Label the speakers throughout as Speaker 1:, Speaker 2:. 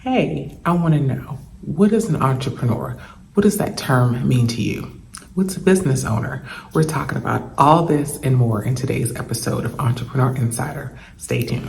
Speaker 1: Hey, I want to know, what is an entrepreneur? What does that term mean to you? What's a business owner? We're talking about all this and more in today's episode of Entrepreneur Insider. Stay tuned.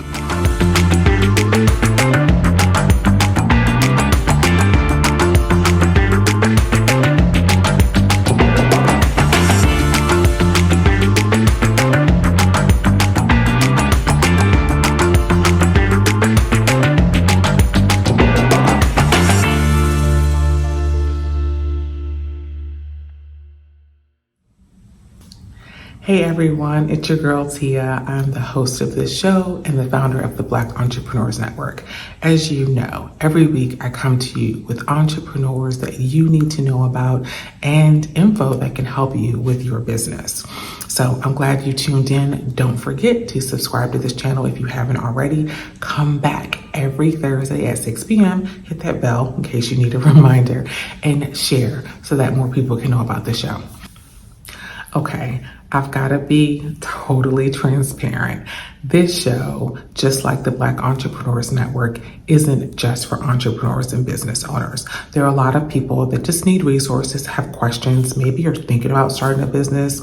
Speaker 1: Hey everyone, it's your girl Tia. I'm the host of this show and the founder of the Black Entrepreneurs Network. As you know, every week I come to you with entrepreneurs that you need to know about and info that can help you with your business. So I'm glad you tuned in. Don't forget to subscribe to this channel if you haven't already. Come back every Thursday at 6 p.m. Hit that bell in case you need a reminder and share so that more people can know about the show. Okay, I've got to be totally transparent. This show, just like the Black Entrepreneurs Network, isn't just for entrepreneurs and business owners. There are a lot of people that just need resources, have questions, maybe you're thinking about starting a business,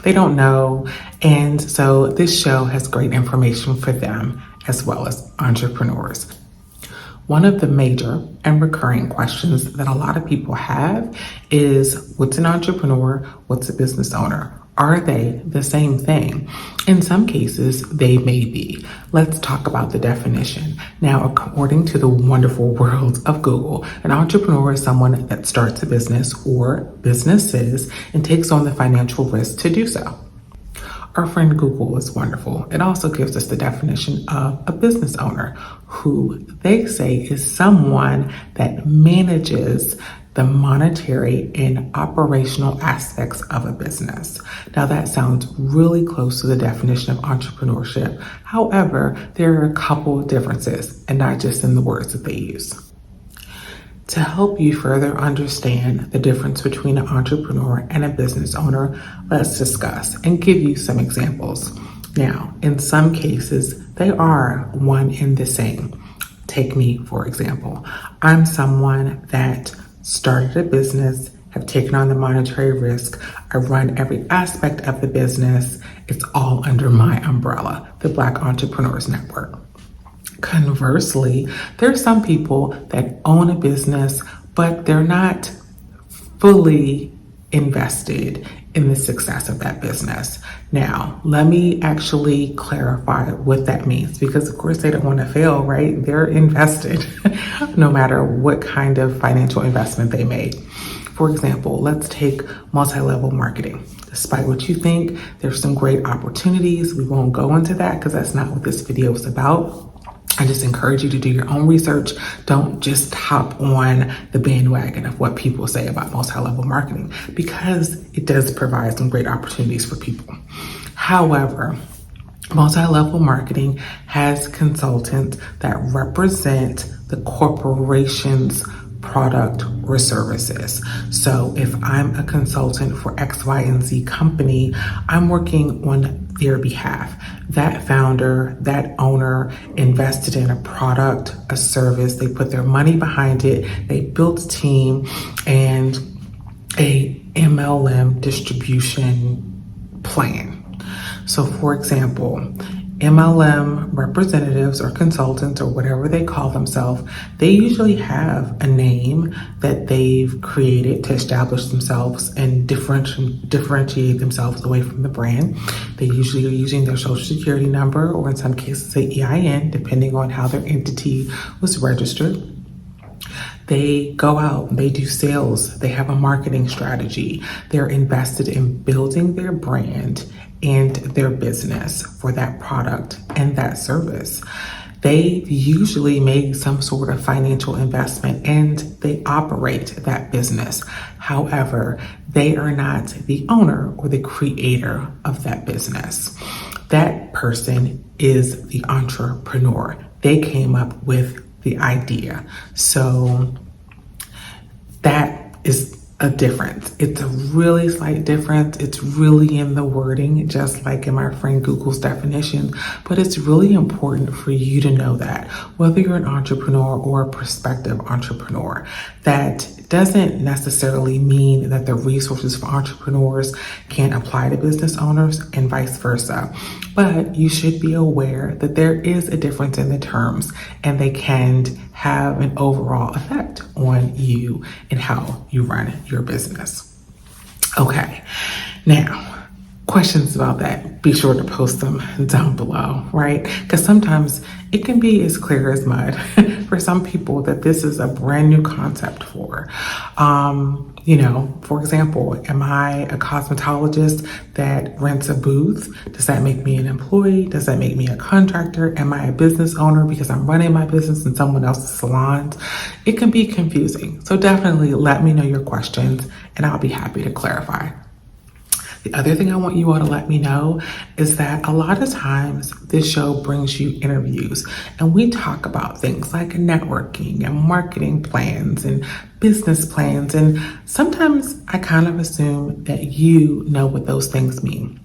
Speaker 1: they don't know. And so this show has great information for them as well as entrepreneurs. One of the major and recurring questions that a lot of people have is, what's an entrepreneur? What's a business owner? Are they the same thing? In some cases, they may be. Let's talk about the definition. Now, according to the wonderful world of Google, an entrepreneur is someone that starts a business or businesses and takes on the financial risk to do so. Our friend Google is wonderful. It also gives us the definition of a business owner, who they say is someone that manages the monetary and operational aspects of a business. Now that sounds really close to the definition of entrepreneurship. However, there are a couple of differences, and not just in the words that they use. To help you further understand the difference between an entrepreneur and a business owner, let's discuss and give you some examples. Now, in some cases, they are one and the same. Take me, for example. I'm someone that started a business, have taken on the monetary risk. I run every aspect of the business. It's all under my umbrella, the Black Entrepreneurs Network. Conversely, there are some people that own a business, but they're not fully invested in the success of that business. Now, let me actually clarify what that means, because of course they don't want to fail, right? They're invested no matter what kind of financial investment they made. For example, let's take multi-level marketing. Despite what you think, there's some great opportunities. We won't go into that because that's not what this video is about. I just encourage you to do your own research. Don't just hop on the bandwagon of what people say about multi-level marketing, because it does provide some great opportunities for people. However, multi-level marketing has consultants that represent the corporation's product or services. So if I'm a consultant for X, Y, and Z company, I'm working on their behalf. That founder, that owner invested in a product, a service, they put their money behind it, they built a team and a MLM distribution plan. So for example, MLM representatives or consultants or whatever they call themselves, they usually have a name that they've created to establish themselves and differentiate themselves away from the brand. They usually are using their social security number, or in some cases, an EIN, depending on how their entity was registered. They go out, they do sales, they have a marketing strategy. They're invested in building their brand and their business for that product and that service. They usually make some sort of financial investment and they operate that business. However, they are not the owner or the creator of that business. That person is the entrepreneur. They came up with the idea. So that is a difference. It's a really slight difference. It's really in the wording, just like in my friend Google's definition, but it's really important for you to know that whether you're an entrepreneur or a prospective entrepreneur, that doesn't necessarily mean that the resources for entrepreneurs can't apply to business owners and vice versa. But you should be aware that there is a difference in the terms and they can have an overall effect on you and how you run your business. Okay, now questions about that, be sure to post them down below, right? Because sometimes it can be as clear as mud for some people that this is a brand new concept for. For example, am I a cosmetologist that rents a booth? Does that make me an employee? Does that make me a contractor? Am I a business owner because I'm running my business in someone else's salons? It can be confusing. So definitely let me know your questions and I'll be happy to clarify. The other thing I want you all to let me know is that a lot of times this show brings you interviews and we talk about things like networking and marketing plans and business plans. And sometimes I kind of assume that you know what those things mean.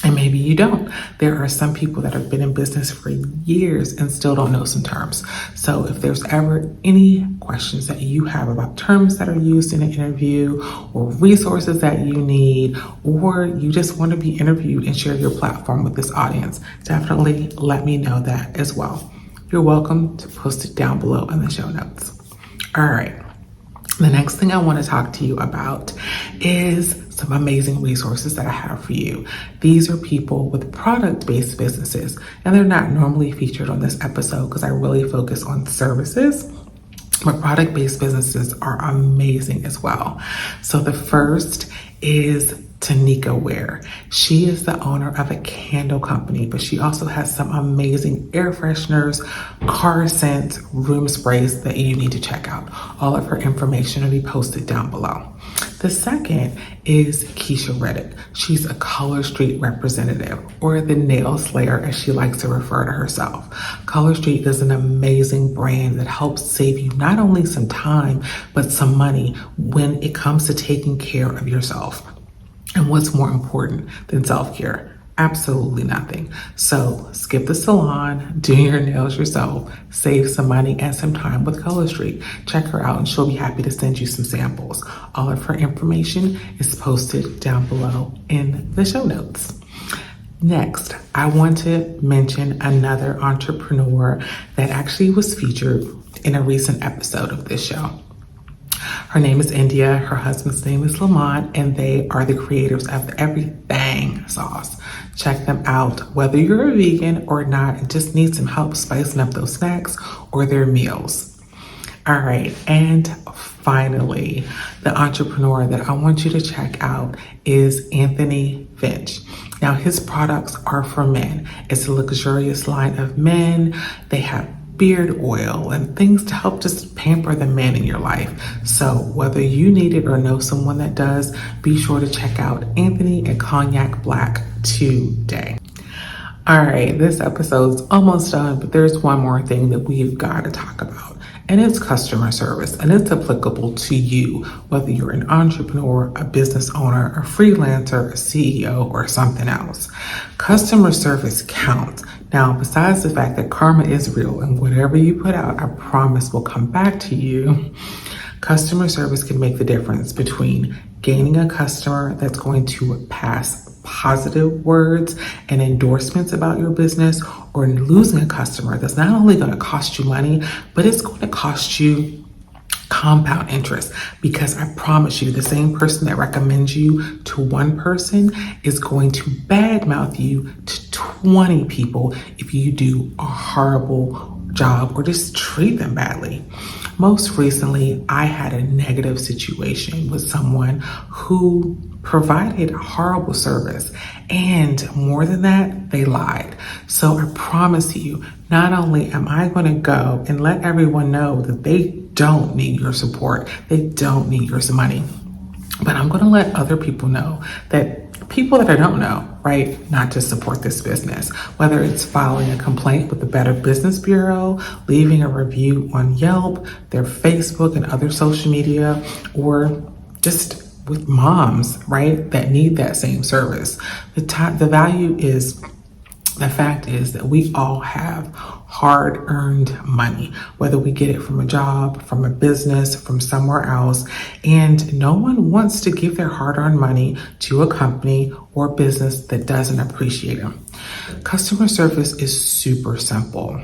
Speaker 1: And maybe you don't. There are some people that have been in business for years and still don't know some terms. So if there's ever any questions that you have about terms that are used in an interview or resources that you need, or you just want to be interviewed and share your platform with this audience, definitely let me know that as well. You're welcome to post it down below in the show notes. All right. The next thing I want to talk to you about is some amazing resources that I have for you. These are people with product-based businesses, and they're not normally featured on this episode because I really focus on services, but product-based businesses are amazing as well. So the first is Tanika Ware. She is the owner of a candle company, but she also has some amazing air fresheners, car scents, room sprays that you need to check out. All of her information will be posted down below. The second is Keisha Reddick. She's a Color Street representative, or the nail slayer as she likes to refer to herself. Color Street is an amazing brand that helps save you not only some time, but some money when it comes to taking care of yourself. And what's more important than self-care? Absolutely nothing. So skip the salon, do your nails yourself, save some money and some time with Color Street. Check her out and she'll be happy to send you some samples. All of her information is posted down below in the show notes. Next, I want to mention another entrepreneur that actually was featured in a recent episode of this show. Her name is India, her husband's name is Lamont, and they are the creators of the Everything sauce. Check them out, whether you're a vegan or not, and just need some help spicing up those snacks or their meals. All right, and finally, the entrepreneur that I want you to check out is Anthony Finch. Now, his products are for men. It's a luxurious line of men. They have beard oil and things to help just pamper the man in your life. So whether you need it or know someone that does, be sure to check out Anthony at Cognac Black today. All right, this episode's almost done, but there's one more thing that we've got to talk about, and it's customer service, and it's applicable to you, whether you're an entrepreneur, a business owner, a freelancer, a CEO, or something else. Customer service counts. Now, besides the fact that karma is real and whatever you put out, I promise will come back to you, customer service can make the difference between gaining a customer that's going to pass positive words and endorsements about your business, or losing a customer that's not only going to cost you money, but it's going to cost you compound interest, because I promise you the same person that recommends you to one person is going to badmouth you to 20 people if you do a horrible job or just treat them badly. Most recently, I had a negative situation with someone who provided horrible service, and more than that, they lied. So I promise you, not only am I going to go and let everyone know that they don't need your support, they don't need your money, but I'm going to let other people know that people that I don't know, right, not to support this business, whether it's filing a complaint with the Better Business Bureau, leaving a review on Yelp, their Facebook and other social media, or just with moms, right, that need that same service. The value is, the fact is that we all have hard-earned money, whether we get it from a job, from a business, from somewhere else, and no one wants to give their hard-earned money to a company or business that doesn't appreciate them. Customer service is super simple.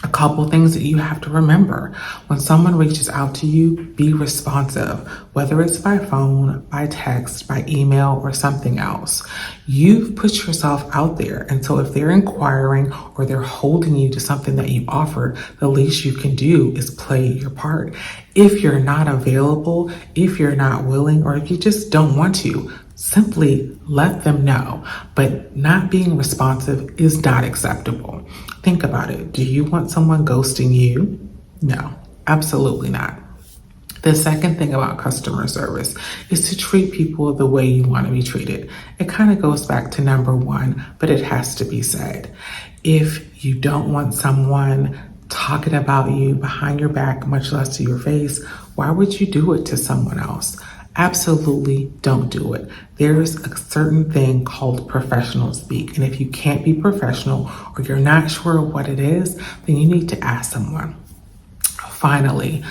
Speaker 1: A couple things that you have to remember. When someone reaches out to you, be responsive, whether it's by phone, by text, by email, or something else. You've put yourself out there. And so if they're inquiring or they're holding you to something that you offered, the least you can do is play your part. If you're not available, if you're not willing, or if you just don't want to, simply let them know. But not being responsive is not acceptable. Think about it. Do you want someone ghosting you? No, absolutely not. The second thing about customer service is to treat people the way you want to be treated. It kind of goes back to number one, but it has to be said. If you don't want someone talking about you behind your back, much less to your face, why would you do it to someone else? Absolutely don't do it. There's a certain thing called professional speak. And if you can't be professional or you're not sure what it is, then you need to ask someone. Finally,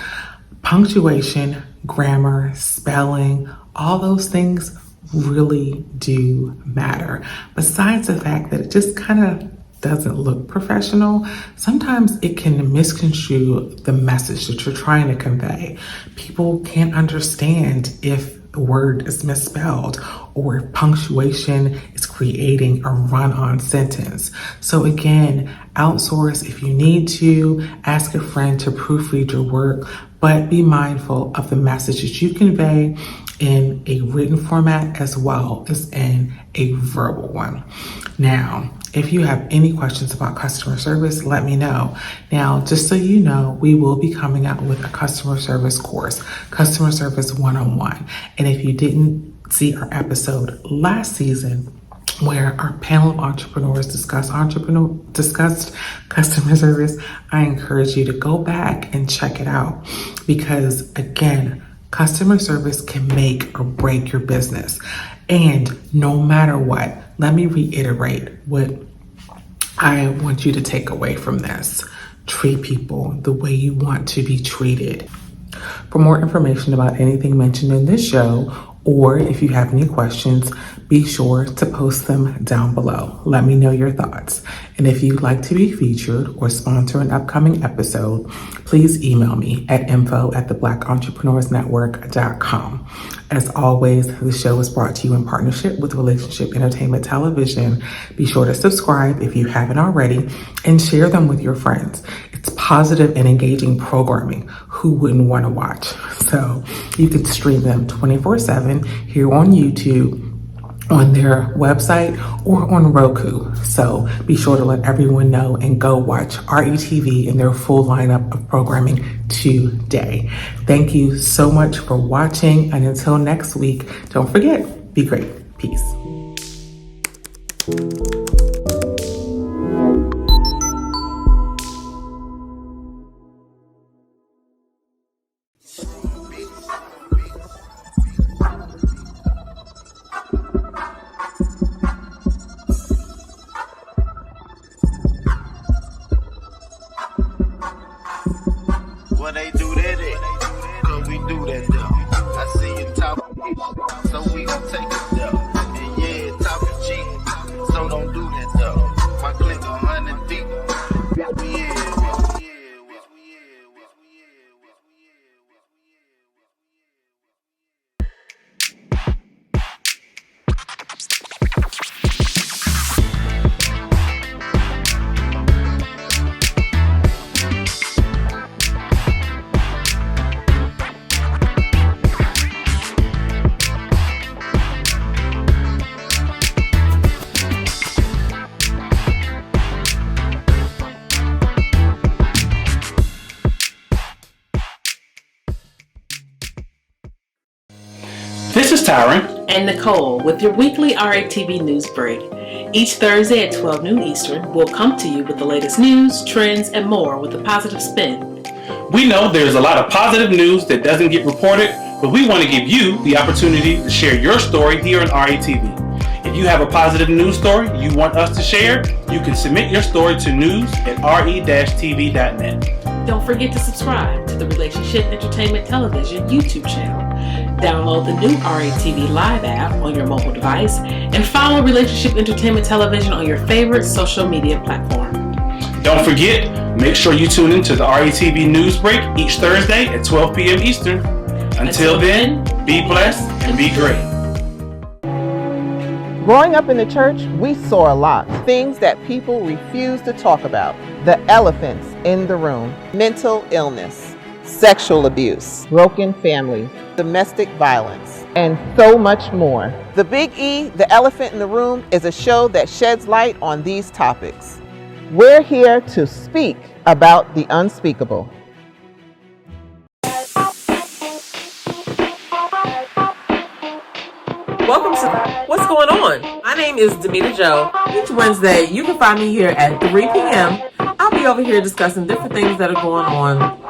Speaker 1: punctuation, grammar, spelling, all those things really do matter. Besides the fact that it just kind of doesn't look professional, sometimes it can misconstrue the message that you're trying to convey. People can't understand if the word is misspelled or if punctuation is creating a run-on sentence. So again, outsource if you need to, ask a friend to proofread your work, but be mindful of the messages you convey in a written format as well as in a verbal one. Now, if you have any questions about customer service, let me know. Now, just so you know, we will be coming out with a customer service course, Customer Service 101. And if you didn't see our episode last season, where our panel of entrepreneurs discussed customer service, I encourage you to go back and check it out. Because again, customer service can make or break your business. And no matter what, let me reiterate what I want you to take away from this. Treat people the way you want to be treated. For more information about anything mentioned in this show, or if you have any questions, be sure to post them down below. Let me know your thoughts. And if you'd like to be featured or sponsor an upcoming episode, please email me at info@theblackentrepreneursnetwork.com. As always, the show is brought to you in partnership with Relationship Entertainment Television. Be sure to subscribe if you haven't already and share them with your friends. It's positive and engaging programming. Who wouldn't want to watch? So you can stream them 24/7 here on YouTube, on their website, or on Roku. So be sure to let everyone know and go watch RETV and their full lineup of programming today. Thank you so much for watching, and until next week, don't forget, be great. Peace.
Speaker 2: Well, they do that, cause we do that though. I see you talking, so we gon' take it though. And yeah, talking cheap, so don't do that though. My click 100 deep, bitch, we yeah, bitch, we yeah, bitch, we yeah, bitch, we yeah, bitch, we yeah, bitch, we yeah.
Speaker 3: This is Tyron
Speaker 4: and Nicole with your weekly RATV news break. Each Thursday at 12 noon Eastern, we'll come to you with the latest news, trends, and more with a positive spin.
Speaker 3: We know there's a lot of positive news that doesn't get reported but we want to give you the opportunity to share your story here on RETV. If you have a positive news story you want us to share, you can submit your story to news@re-tv.net.
Speaker 4: Don't forget to subscribe to the Relationship Entertainment Television YouTube channel. Download the new RETV Live app on your mobile device and follow Relationship Entertainment Television on your favorite social media platform.
Speaker 3: Don't forget, make sure you tune into the RETV News Break each Thursday at 12 p.m. Eastern. Until then, be blessed and be great.
Speaker 5: Growing up in the church, we saw a lot. Things that people refuse to talk about. The elephants in the room. Mental illness, sexual abuse, broken families, domestic violence, and so much more. The Big E, The Elephant in the Room, is a show that sheds light on these topics. We're here to speak about the unspeakable.
Speaker 6: Welcome to What's Going On? My name is Demita Joe. Each Wednesday, you can find me here at 3 p.m. I'll be over here discussing different things that are going on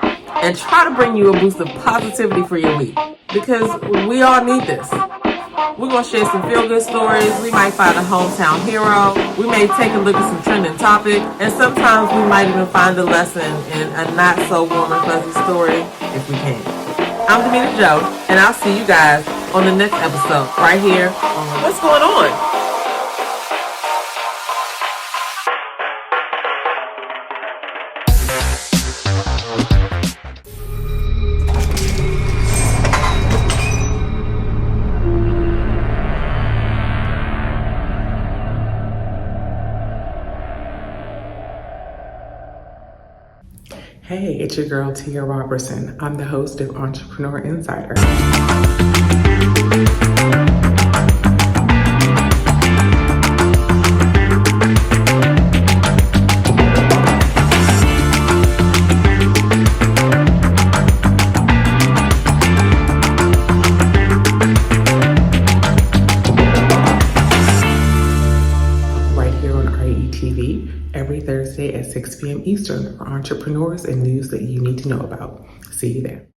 Speaker 6: and try to bring you a boost of positivity for your week because we all need this. We're going to share some feel-good stories. We might find a hometown hero. We may take a look at some trending topic. And sometimes we might even find a lesson in a not-so-warm and fuzzy story if we can. I'm Demita Joe, and I'll see you guys on the next episode right here on What's Going On?
Speaker 1: Hey, it's your girl Tia Robertson. I'm the host of Entrepreneur Insider. Right here on RETV, every Thursday at 6 p.m. Eastern for entrepreneurs and news that you need to know about. See you there.